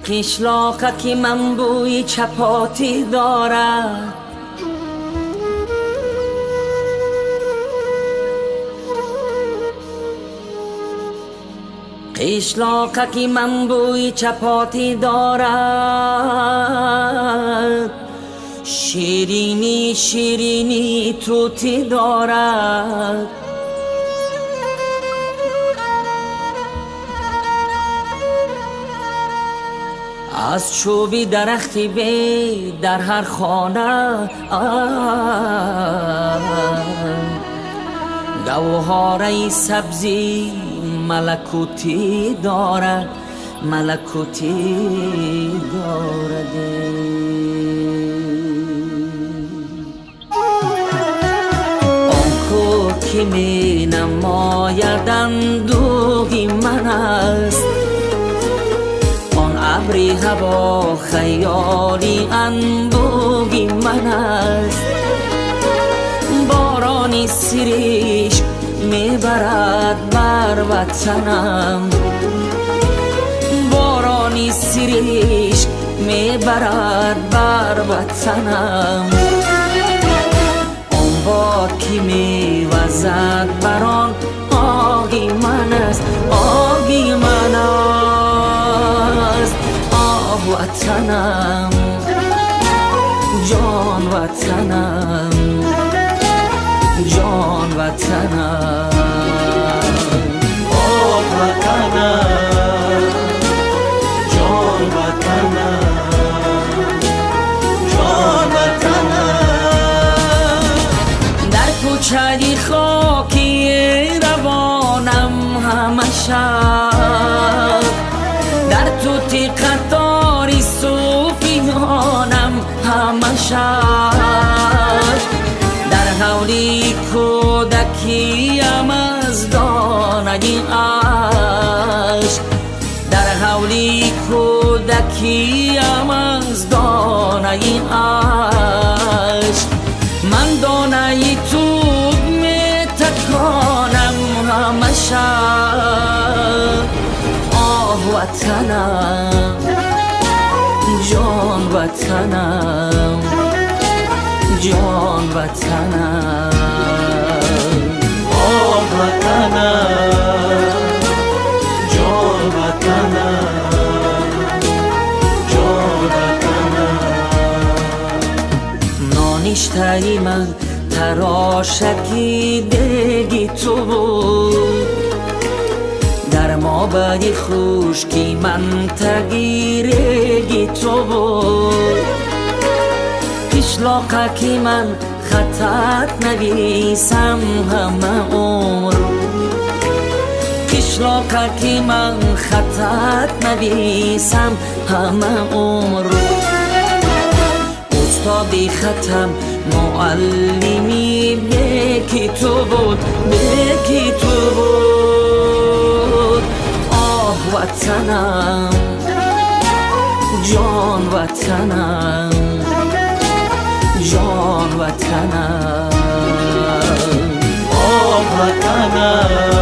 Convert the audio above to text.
قشلاقک من بوی چپاتی دارد، قشلاقک من بوی چپاتی دارد، شیرینی شیرینی توتی دارد. از چوبی درختی به در هر خانه گوهره سبزی ملکوتی دارد، ملکوتی دارد. آن کو که می نماید اندوهی من است، ابری هوا خیالی اندوهی من است. بارانی سریش میبرد بر وطنم، بارانی سریش میبرد بر وطنم. آن باد که میوزد بر آن آهی من است، آهی من است. وطنم جان وطنم، جان وطنم، آه وطنم، جان وطنم، جان وطنم. در کوچه خاکی روانم همه شب، در توتی قطاری صوفیانم همه شب. در حولی کودکیم از دانه عشق، در حولی کودکیم از دانه عشق. من دانه توب می تکانم همه شب. آه وطنم جان وطنم، جان وطنم، آه وطنم، جان وطنم، جان وطنم. نانشتهی من تراشکی دیگی تو بود، در ما بدی خشکی من تگیرگی تو بود. قشلاقکی من خطت نویسم همه عمر، قشلاقکی من خطت نویسم همه عمر. استادی ختم معلمی یکی تو بود، یکی تو بود. آه وطنم جان وطنم، جان وطنم، آه وطنم.